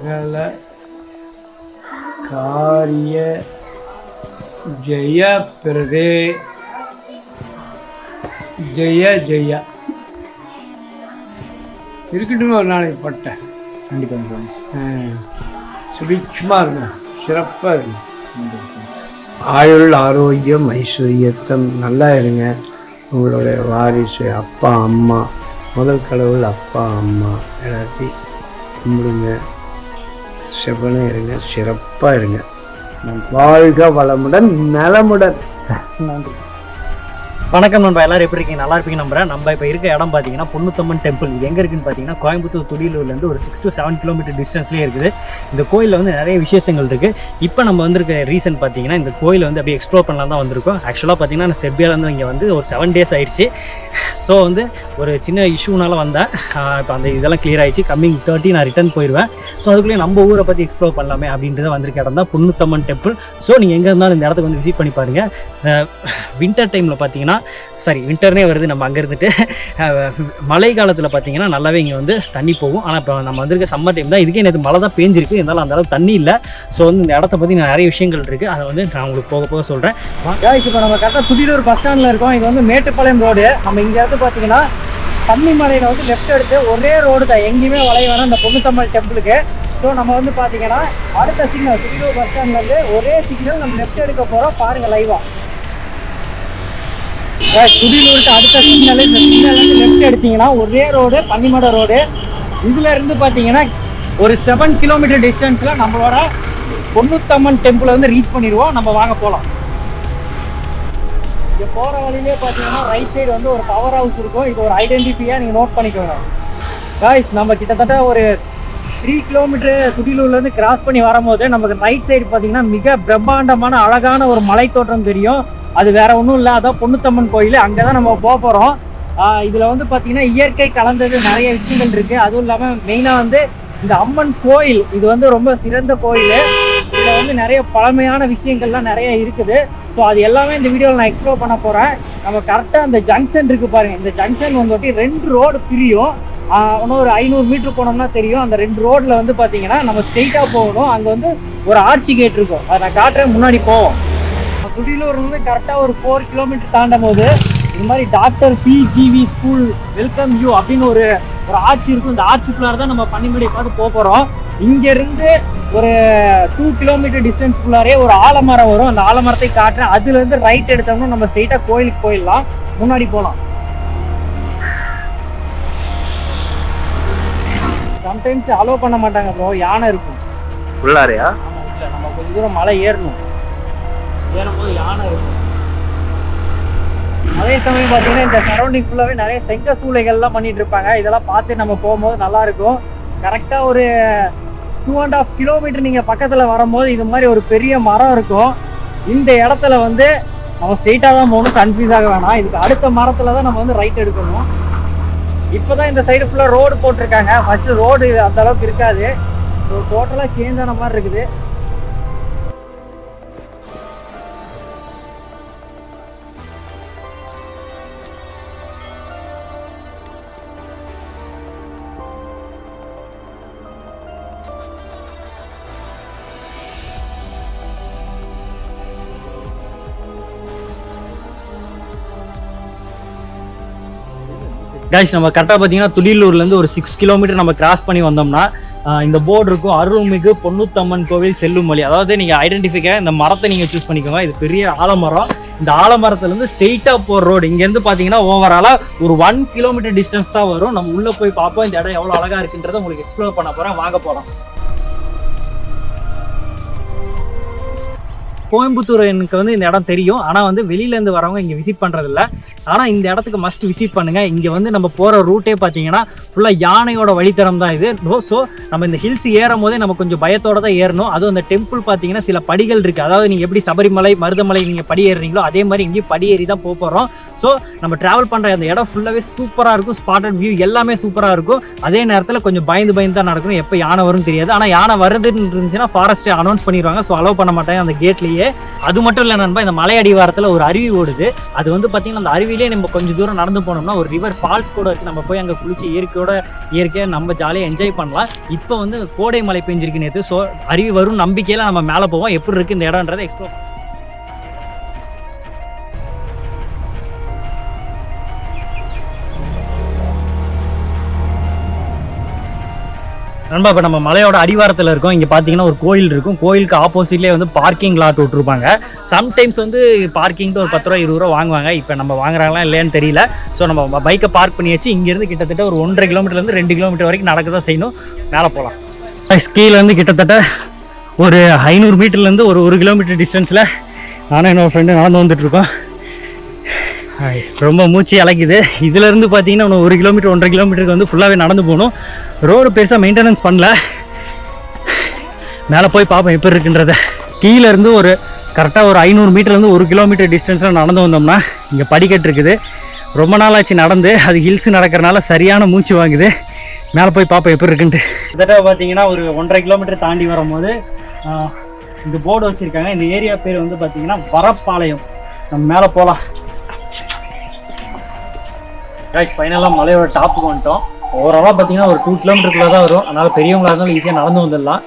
சகல காரிய ஜெய பிரதே ஜெய ஜெய இருக்கட்டும். ஒரு நாளைக்கு பட்டேன் கண்டிப்பாக சுபிட்சமாக இருக்கும், சிறப்பாக இருக்கும். ஆயுள் ஆரோக்கியம் ஐஸ்வர்யத்தம் நல்லா இருங்க. உங்களுடைய வாரிசு அப்பா அம்மா, முதல் கடவுள் அப்பா அம்மா எல்லாத்தையும் கும்பிடுங்க. செவ்வனே இருங்க, சிறப்பாக இருங்க. வாழ்க வளமுடன் நலமுடன். நன்றி. வணக்கம் நண்பா, எல்லாரும் எப்படி இருக்கீங்க? நல்லா இருப்பீங்க நம்புறேன். நம்ம இப்போ இருக்க இடம் பார்த்தீங்கன்னா பொன்னுத்தம்மன் டெம்பிள். இது எங்கே இருக்குன்னு பார்த்தீங்கன்னா கோயம்புத்தூர் துடியலூர்லேருந்து ஒரு 6 to 7 கிலோமீட்டர் டிஸ்டன்ஸ்லேயே இருக்குது. இந்த கோயிலில் வந்து நிறைய விசேஷங்கள் இருக்குது. இப்போ நம்ம வந்திருக்க ரீசன் பார்த்தீங்கன்னா இந்த கோயிலை வந்து அப்படியே எக்ஸ்ப்ளோர் பண்ணலாம் தான் வந்திருக்கோம். ஆக்சுவலாக பார்த்தீங்கன்னா நான் செர்பியாவிலேருந்து இங்கே வந்து ஒரு 7 days ஆயிடுச்சு. ஸோ வந்து ஒரு சின்ன இஷ்யூனால வந்தேன். இப்போ அந்த இதெல்லாம் கிளியர் ஆகிடுச்சு. கம்மிங் 30 நான் ரிட்டர்ன் போயிடுவேன். ஸோ அதுக்குள்ளேயே நம்ம ஊரை பற்றி எக்ஸ்ப்ளோர் பண்ணலாமே அப்படின்றத வந்திருக்க இடம் தான் பொன்னுத்தம்மன் டெம்பிள். ஸோ நீங்கள் எங்கே இருந்தாலும் இந்த இடத்துக்கு வந்து விசிட் பண்ணி பாருங்கள். வின்டர் டைமில் பார்த்தீங்கன்னா வின்டர்னே வருது, நம்ம அங்கே இருந்துட்டு மழை காலத்தில் பார்த்தீங்கன்னா நல்லாவே இங்கே வந்து தண்ணி போகும். ஆனால் இப்போ நம்ம வந்திருக்க சம்மர் டைம் தான். இதுக்கே எனக்கு மழை தான் பேஞ்சிருக்கு, இருந்தாலும் அந்த அளவுக்கு தண்ணி இல்லை. ஸோ வந்து இந்த இடத்த பற்றி நிறைய விஷயங்கள் இருக்குது, அதை வந்து நான் உங்களுக்கு போக போக சொல்கிறேன். இப்போ நம்ம கரெக்டாக துடியலூர் பஸ் ஸ்டாண்டில் இருக்கோம். இது வந்து மேட்டுப்பாளையம் ரோடு. நம்ம இங்கே வந்து பார்த்தீங்கன்னா தண்ணிமலையில் வந்து லெஃப்ட் எடுத்து ஒரே ரோடு தான், எங்கேயுமே வளைய வேணாம் இந்த பொன்னுத்தம்மன் டெம்பிளுக்கு. ஸோ நம்ம வந்து பார்த்தீங்கன்னா அடுத்த சிக்னல் துடியலூர் பஸ் ஸ்டாண்ட்லேருந்து ஒரே சிக்னல் நம்ம லெஃப்ட் எடுக்க போகிறோம். பாருங்கள் லைவாக. துடியலூருக்கு அடுத்த சிக்னல், இந்த சிக்னல் வந்து லெஃப்ட் எடுத்தீங்கன்னா ஒரே ரோடு பன்னிமடை ரோடு. இதுல இருந்து பார்த்தீங்கன்னா ஒரு 7 கிலோமீட்டர் டிஸ்டன்ஸ்ல நம்மளோட பொன்னுத்தம்மன் டெம்பிளை வந்து ரீச் பண்ணிடுவோம். நம்ம வாங்க போகலாம். இங்கே போகிற வழியிலே பார்த்தீங்கன்னா ரைட் சைடு வந்து ஒரு பவர் ஹவுஸ் இருக்கும். இது ஒரு ஐடென்டிஃபையாக நீங்கள் நோட் பண்ணிக்கோங்க காய்ஸ். நம்ம கிட்டத்தட்ட ஒரு 3 கிலோமீட்டர் துடியலூர்லேருந்து கிராஸ் பண்ணி வரும்போது நமக்கு ரைட் சைடு பார்த்தீங்கன்னா மிக பிரம்மாண்டமான அழகான ஒரு மலை தோற்றம் தெரியும். அது வேற ஒன்றும் இல்லை, அதான் பொன்னுத்தம்மன் கோயில். அங்கே தான் நம்ம போக போகிறோம். இதில் வந்து பார்த்தீங்கன்னா இயற்கை கலந்தது நிறைய விஷயங்கள் இருக்குது. அதுவும் இல்லாமல் மெயினாக வந்து இந்த அம்மன் கோயில் இது வந்து ரொம்ப சிறந்த கோயில். இதில் வந்து நிறைய பழமையான விஷயங்கள்லாம் நிறைய இருக்குது. ஸோ அது எல்லாமே இந்த வீடியோவில் நான் எக்ஸ்ப்ளோர் பண்ண போகிறேன். நம்ம கரெக்டாக அந்த ஜங்ஷன் இருக்குது பாருங்கள். இந்த ஜங்ஷன் வந்துட்டு 2 ரோடு பிரியும். இன்னும் ஒரு 500 மீட்டர் போனோம்னா தெரியும். அந்த 2 ரோடில் வந்து பார்த்தீங்கன்னா நம்ம ஸ்ட்ரெயிட்டாக போகணும். அங்கே வந்து ஒரு ஆர்ச்சி கேட் இருக்கும், அதை நான் காட்டுறேன். முன்னாடி போவோம். துடியலூர் வந்து கரெக்டாக ஒரு 4 கிலோமீட்டர் தாண்டும் போது இது மாதிரி doctor PGV school welcome you அப்படின்னு ஒரு ஆர்ச்சி இருக்கும். இந்த ஆர்ச்சிக்குள்ளார தான் நம்ம பன்னிமடை பார்த்து போக போகிறோம். இங்கேருந்து ஒரு 2 கிலோமீட்டர் டிஸ்டன்ஸ்குள்ளாரே ஒரு ஆலமரம் வரும். அந்த ஆலமரத்தை காட்டுறேன். அதுலேருந்து ரைட் எடுத்தோம்னா நம்ம ஸ்ட்ரெயிட்டாக கோயிலுக்கு போயிடலாம். முன்னாடி போகலாம். சம்டைம்ஸ் அலோவ் பண்ண மாட்டாங்க ப்ரோ, யானை இருக்கும் உள்ளாரையா. ஆமாம், இல்லை நம்ம கொஞ்சம் தூரம் மலை ஏறணும். ஏறும்போது யானை இருக்கும். அதே சமயம் பார்த்தீங்கன்னா இந்த சரௌண்டிங் ஃபுல்லாகவே நிறைய செங்க சூளைகள்லாம் பண்ணிட்டு இருப்பாங்க. இதெல்லாம் பார்த்து நம்ம போகும்போது நல்லா இருக்கும். கரெக்டாக ஒரு 2.5 கிலோமீட்டர் நீங்கள் பக்கத்தில் வரும்போது இது மாதிரி ஒரு பெரிய மரம் இருக்கும். இந்த இடத்துல வந்து நம்ம ஸ்ட்ரெயிட்டாக தான் போகணும், கன்ஃபியூஸ் ஆக வேணாம். இதுக்கு அடுத்த மரத்தில் தான் நம்ம வந்து ரைட் எடுக்கணும். இப்போ தான் இந்த சைடு ஃபுல்லாக ரோடு போட்டிருக்காங்க. ஃபஸ்ட்டு ரோடு அந்த அளவுக்கு இருக்காது. ஸோ டோட்டலாக சேஞ்ச் ஆன மாதிரி இருக்குது. கைஸ், நம்ம கரெக்டாக பார்த்தீங்கன்னா துடியலூர்லேருந்து ஒரு 6 கிலோமீட்டர் நம்ம கிராஸ் பண்ணி வந்தோம்னா இந்த போர்டு இருக்கும், அருள்மிகு பொன்னுத்தம்மன் கோவில் செல்லும் வழி. அதாவது நீங்கள் ஐடென்டிஃபைக்காக இந்த மரத்தை நீங்கள் சூஸ் பண்ணிக்கோங்க. இது பெரிய ஆலமரம். இந்த ஆலமரத்துலேருந்து ஸ்ட்ரெயிட்டாக போகிற ரோடு இங்கேருந்து பார்த்தீங்கன்னா ஓவராலாக ஒரு 1 கிலோமீட்டர் டிஸ்டன்ஸ் தான் வரும். நம்ம உள்ளே போய் பார்ப்போம் இந்த இடம் எவ்வளோ அழகாக இருக்குன்றதை உங்களுக்கு எக்ஸ்ப்ளோர் பண்ண போகிறேன். வாங்க போகிறோம். கோயம்புத்தூர் எனக்கு வந்து இந்த இடம் தெரியும், ஆனால் வந்து வெளியிலேருந்து வரவங்க இங்கே விசிட் பண்ணுறதில்ல. ஆனால் இந்த இடத்துக்கு மஸ்ட் விசிட் பண்ணுங்கள். இங்கே வந்து நம்ம போகிற ரூட்டே பார்த்தீங்கன்னா ஃபுல்லாக யானையோட வழித்தரம் தான் இது. ஸோ நம்ம இந்த ஹில்ஸ் ஏறும் போதே நம்ம கொஞ்சம் பயத்தோடு தான் ஏறணும். அதுவும் அந்த டெம்பிள் பார்த்தீங்கன்னா சில படிகள் இருக்குது. அதாவது நீங்கள் எப்படி சபரிமலை மருதமலை நீங்கள் படி ஏறுறீங்களோ அதே மாதிரி இங்கேயும் படி ஏறி தான் போகிறோம். ஸோ நம்ம ட்ராவல் பண்ணுற அந்த இடம் ஃபுல்லாகவே சூப்பராக இருக்கும். ஸ்பாட்டட் வியூ எல்லாமே சூப்பராக இருக்கும். அதே நேரத்தில் கொஞ்சம் பயந்து தான் நடக்கணும். எப்போ யானை வரும்னு தெரியாது. ஆனால் யானை வருதுன்னு இருந்துச்சுன்னா ஃபாரஸ்ட்டை அனௌன்ஸ் பண்ணிடுவாங்க. ஸோ அலோவ் பண்ண மாட்டாங்க அந்த கேட்லேயே. பக்கத்துலேயே. அது மட்டும் இல்லை நண்பா, இந்த மலை அடிவாரத்தில் ஒரு அருவி ஓடுது. அது வந்து பார்த்தீங்கன்னா அந்த அருவியிலே நம்ம கொஞ்சம் தூரம் நடந்து போனோம்னா ஒரு ரிவர் ஃபால்ஸ் கூட இருக்குது. நம்ம போய் அங்கே குளிச்சு இயற்கையாக நம்ம ஜாலியாக என்ஜாய் பண்ணலாம். இப்போ வந்து கோடை மழை பெஞ்சிருக்கு நேற்று. ஸோ அருவி வரும் நம்பிக்கையில் நம்ம மேலே போவோம். எப்படி இருக்குது இந்த இடம்ன்றதை எக்ஸ்ப்ளோர் நண்பா. இப்போ நம்ம மலையோட அடிவாரத்தில் இருக்கோம். இங்கே பார்த்தீங்கன்னா ஒரு கோயில் இருக்கும். கோயிலுக்கு ஆப்போசிட்லேயே வந்து பார்க்கிங் லாட் விட்டுருப்பாங்க. சம்டைம்ஸ் வந்து பார்க்கிங்ட்டு ஒரு 10 ரூபா 20 ரூபா வாங்குவாங்க. இப்போ நம்ம வாங்குறாங்களா இல்லையான்னு தெரியல. ஸோ நம்ம பைக்கை பார்க் பண்ணி வச்சு இங்கேருந்து கிட்டத்தட்ட ஒரு 1.5 கிலோமீட்டர்லேருந்து 2 கிலோமீட்டர் வரைக்கும் நடக்க தான் செய்யணும். மேலே போகலாம். கீழேருந்து கிட்டத்தட்ட ஒரு 500 மீட்டர்லேருந்து ஒரு 1 கிலோமீட்டர் டிஸ்டன்ஸில் நானும் என்னோடய ஃப்ரெண்டு நடந்து வந்துட்டுருக்கோம். ரொம்ப மூச்சு இலக்குது. இதிலேருந்து பார்த்தீங்கன்னா இன்னும் 1 கிலோமீட்டர் 1.5 கிலோமீட்டருக்கு வந்து ஃபுல்லாகவே நடந்து போகணும். ரோடு பெருசாக மெயின்டெனன்ஸ் பண்ணல. மேலே போய் பார்ப்போம் எப்படி இருக்குன்றத. கீழேருந்து ஒரு கரெக்டாக ஒரு 500 மீட்டர்லேருந்து 1 கிலோமீட்டர் டிஸ்டன்ஸில் நடந்து வந்தோம்னா இங்கே படிக்கட்டு இருக்குது. ரொம்ப நாள் ஆச்சு நடந்து. அது ஹில்ஸ் நடக்கிறனால சரியான மூச்சு வாங்குது. மேலே போய் பார்ப்போம் எப்படி இருக்குன்ட்டு. கிட்டத்தட்ட பார்த்தீங்கன்னா ஒரு 1.5 கிலோமீட்டர் தாண்டி வரும்போது இந்த போர்டு வச்சுருக்காங்க. இந்த ஏரியா பேர் வந்து பார்த்தீங்கன்னா வரப்பாளையம். நம்ம மேலே போகலாம். ஃபைனலாக மலையோட டாப்புக்கு வந்துட்டோம். ஓவராலாக பார்த்தீங்கன்னா ஒரு 2 கிலோமீட்டருக்குள்ளே தான் வரும். அதனால் பெரியவங்களாக இருந்தாலும் ஈஸியாக நடந்து வந்துடலாம்.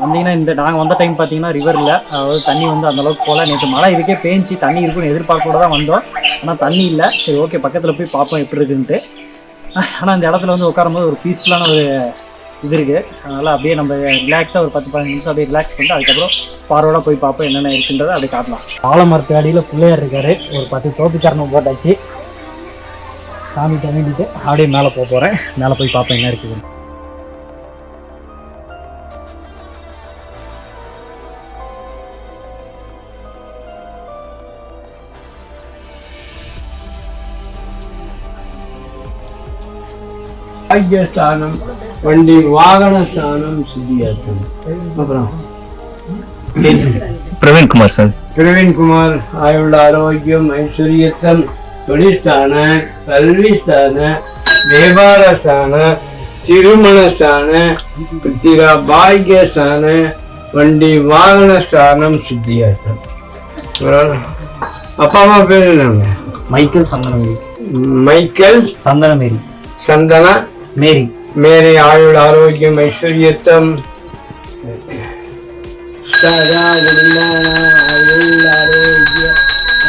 வந்தீங்கன்னா இந்த நாங்கள் வந்த டைம் பார்த்தீங்கன்னா ரிவரில் அதாவது தண்ணி வந்து அந்தளவுக்கு போகல. நேற்று மழை இதுக்கே பேஞ்சு தண்ணி இருக்குன்னு எதிர்பார்க்க தான் வந்தோம். ஆனால் தண்ணி இல்லை. சரி ஓகே, பக்கத்தில் போய் பார்ப்போம் எப்படி இருக்குன்ட்டு. ஆனால் அந்த இடத்துல வந்து உட்காரும்போது ஒரு பீஸ்ஃபுல்லான ஒரு இது இருக்குது. அதனால் அப்படியே நம்ம ரிலாக்ஸாக ஒரு 10-15 நிமிஷம் அப்படியே ரிலாக்ஸ் பண்ணிட்டு அதுக்கப்புறம் ஃபார்வர்டாக போய் பார்ப்போம் என்னென்ன இருக்குன்றதை அப்படியே காட்டலாம். ஆலமரத்து அடியில் பிள்ளையார் இருக்கார். ஒரு 10 தோப்புக்காரனை போட்டாச்சு. சாமி தண்ணிட்டு அப்படியே மேலே போகிறேன். மேலே போய் பார்ப்பேன் என்ன இருக்குது. பாக்கியஸ்தானம் வண்டி வாகன ஸ்தானம் சித்தியாசனம். அப்புறம் பிரவீன்குமார் சார். பிரவீன்குமார் ஆயுள் ஆரோக்கியம் ஐஸ்வர்யத்தம் தொழில்ஸ்தான கல்விஸ்தான வியாபாரஸ்தான திருமணஸ்தான பித்திரா பாக்கியஸ்தான வண்டி வாகன ஸ்தானம் சித்தியாசனம். அப்பா அம்மா பேர் என்னங்க? மைக்கேல் சந்தனமேரி. மைக்கேல் சந்தனமேரி. சந்தன மேரி. மேரி ஆயுள் ஆரோக்கியம் ஐஸ்வர்யத்தம் சதா ஆயுள் ஆரோக்கிய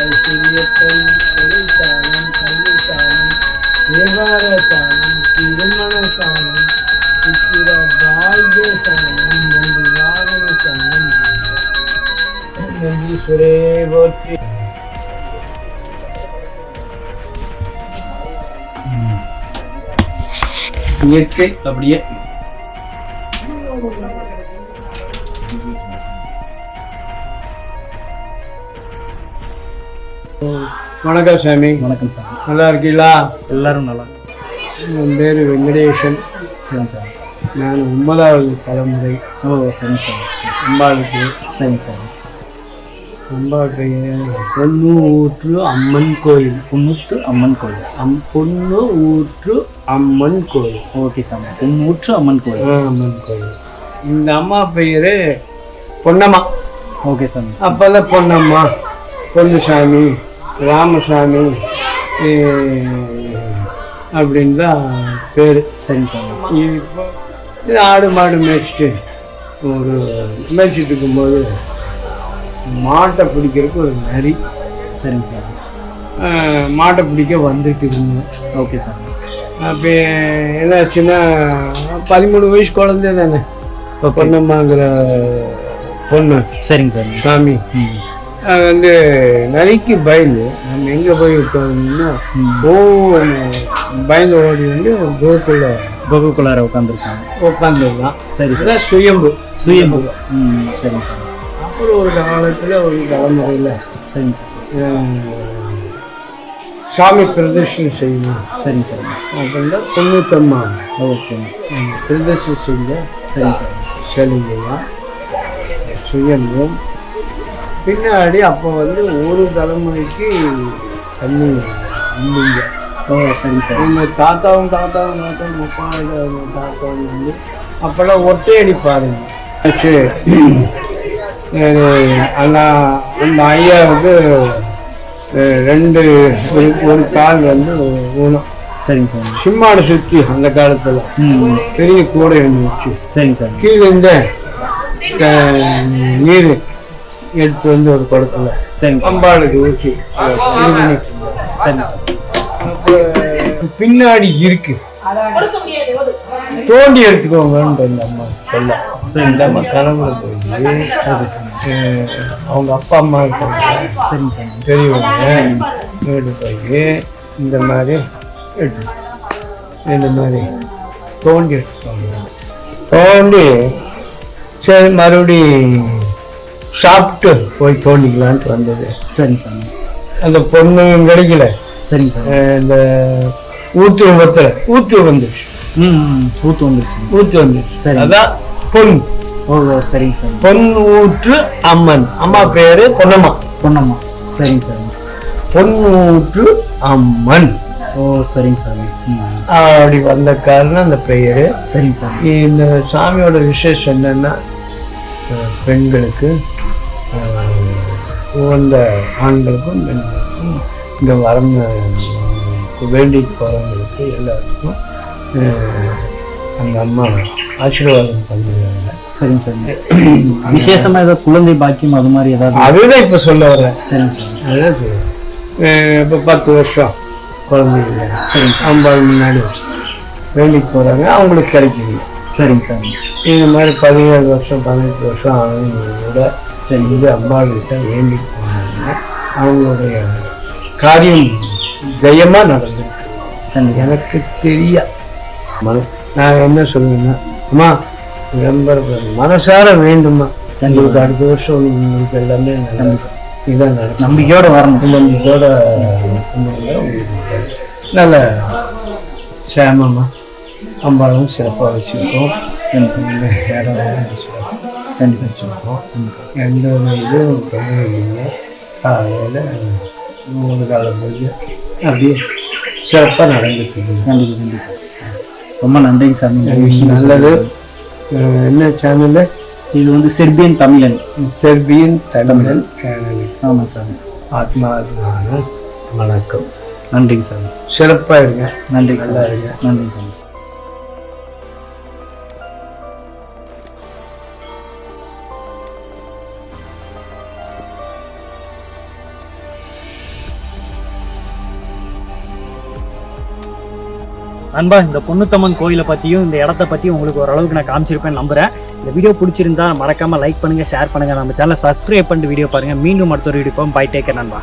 ஐஸ்வர்யத்தம் தொழில்ஸ்தானம் கல்விஸ்தானம் வியாபாரஸ்தானம் திருமணஸ்தானம் புத்திர பாக்கியஸ்தானம் வண்டி வாகனஸ்தானம். நந்தீஸ்வரே போற்றி. இயற்கை அப்படியே வணக்கம் சாமி. வணக்கம் சார். நல்லா இருக்கீங்களா? எல்லாரும் நல்லா. என் பேர் வெங்கடேசன். சரி சார். நான் 9வது தலைமுறை. ஓ சரி சார். அம்பாளுக்கு சரி சார். அம்பாளுக்கு பொண்ணு ஊற்று அம்மன் கோயில். புன்னூற்று அம்மன் கோயில். பொண்ணு ஊற்று அம்மன் கோயில். Okay sir. புன்னூற்று அம்மன் கோயில். அம்மன் கோயில். இந்த அம்மா பெயர் பொன்னம்மா. Okay sir. அப்போல்லாம் பொன்னம்மா, பொன்னுசாமி, ராமசாமி அப்படின்னு தான் பேர். சரி சார். இப்போ இது ஆடு மாடு மேய்ச்சிட்டு மேய்ச்சிட்டு இருக்கும்போது மாட்டை பிடிக்கிறதுக்கு ஒரு நரி. சரிங்க சார். மாட்டை பிடிக்க வந்துட்டு இருந்தேன். Okay sir. அப்போ என்னாச்சுன்னா 13 வயசு குழந்தை தானே பொன்னம்மாங்கிற பொண்ணு. சரிங்க சார். சாமி வந்து நரிக்கு பயந்து நம்ம எங்கே போய் உட்காந்தோம்னா பயந்து ஓடி வந்து கோகுக்குள்ளார உட்காந்துருக்கான். சரி சார். சுயம்பு. சுயம்பு. சரிங்க சார். அப்புறம் ஒரு காலத்தில் ஒரு தலைமுறையில் சரிங்க சார். சாமி பிரதர்ஷனம் செய்யணும். சரிங்க சார். அப்படின்னா 90 ஓகே. பிரதர்ஷனம் செஞ்ச. சரிங்க சார். சரிங்கய்யா. சுயம்பும் பின்னாடி அப்போ வந்து ஒரு தலைமுறைக்கு தண்ணி இல்லைங்க. ஓ சரிங்க சார். நம்ம தாத்தாவும் தாத்தாவும் வந்து அப்போல்லாம் ஒட்டை அடிப்பாருங்க. ஆனால் அந்த ஐயாவுக்கு ரெண்டு ஒரு கால் வந்து ஊனம். சரிங்க சாமி. சிம்மாடை சுற்றி அந்த காலத்தில் பெரிய கூடை இருந்துச்சு. சரிங்க சாமி. கீழே இருந்த நீர் எடுத்து வந்து ஒரு குடத்துல அம்பாளுக்கு ஊற்றி பின்னாடி இருக்கு தோண்டி எடுத்துக்கோங்கன்னு அந்த அம்மா சொல்ல. இந்த அம்மா கனவுல போய் அவங்க அப்பா அம்மா இருக்காங்க பெரியவங்க வீடு போய் இந்த மாதிரி தோண்டி எடுத்துக்கோங்க. தோண்டி சரி மறுபடி சாப்பிட்டு போய் தோண்டிக்கலான்ட்டு வந்தது. சரிங்க சாமி. அந்த பொண்ணு கிடைக்கல. சரிங்க சாமி. இந்த ஊத்து வந்துருச்சு. ஊத்து வந்துருச்சு. ஊத்து வந்துருச்சு. சரி. அதான் பொன். ஓ சரிங்க சாமி. பொன் ஊற்று அம்மன். அம்மா பேரு பொன்னம்மா. சரிங்க சாமி. பொன் ஊற்று அம்மன். ஓ சரிங்க சாமி. அப்படி வந்த காரணம் அந்த பெயரு. சரிங்க சாமி. இந்த சாமியோட விசேஷம் என்னன்னா பெண்களுக்கு உகந்த ஆண்களுக்கும் பெண்களுக்கும் இந்த வரம் வேண்டிட்டு போகிறவங்களுக்கு எல்லாருக்கும் அந்த அம்மா ஆசீர்வாதம் பண்ணுவாங்க. சரிங்க சாமி. விசேஷமா ஏதாவது குழந்தை பாக்கியம் அது மாதிரி ஏதாவது? அதுதான் இப்போ சொல்ல வரேன். சரிங்க சாமி. அதாவது இப்போ 10 வருஷம் குழந்தை இல்லை. சரிங்க. அம்பாள் முன்னாடி வேண்டிட்டு போகிறாங்க, அவங்களுக்கு கிடைக்குது. சரிங்க சாமி. இது மாதிரி 17 வருஷம் 18 வருஷம் ஆனவங்க கூட இது அம்பாள்கிட்ட வேண்டிட்டு போனாங்க. அவங்களுடைய காரியம் ஜெயமாக நடந்திருக்கு. எனக்கு தெரியா நான் என்ன சொல்லுவேன்னா, அம்மா ரொம்ப மனசார வேண்டுமா உங்களுக்கு அடுத்த வருஷம் உங்களுக்கு எல்லாமே இதான் நடக்கும். நம்பிக்கையோட வரணும். நம்பிக்கையோட உங்களுக்கு நல்ல சேமமா அம்பாலும் சிறப்பாக வச்சுருக்கோம். இடம் வச்சுருக்கோம். எந்த ஒரு இதுவும் இல்லை. காலையில் 3 கால பூஜை அப்படியே சிறப்பாக நடந்துச்சு. கண்டிப்பாக. ரொம்ப நன்றிங்க சாமி. நல்லது. என்ன சேனலு இது? வந்து செர்பியன் தமிழன் சேனல். ஆமாம் சாமி. ஆத்மாத்மான வணக்கம். நன்றிங்க சாமி. சிறப்பாக இருங்க. நன்றிங்க நல்லா சார். இருங்க. நன்றிங்க சாமி. அன்பா, இந்த பொன்னுத்தம்மன் கோயிலை பற்றியும் இந்த இடத்த பற்றியும் உங்களுக்கு ஓரளவுக்கு நான் காமிச்சிருப்பேன்னு நம்புறேன். இந்த வீடியோ பிடிச்சிருந்தா மறக்காம லைக் பண்ணுங்க, ஷேர் பண்ணுங்க, நம்ம சேனலை சப்ஸ்கிரைப் பண்ணிட்டு வீடியோ பாருங்க. மீண்டும் அடுத்த ஒரு வீடியோ பை. டேக் கேர் நண்பா.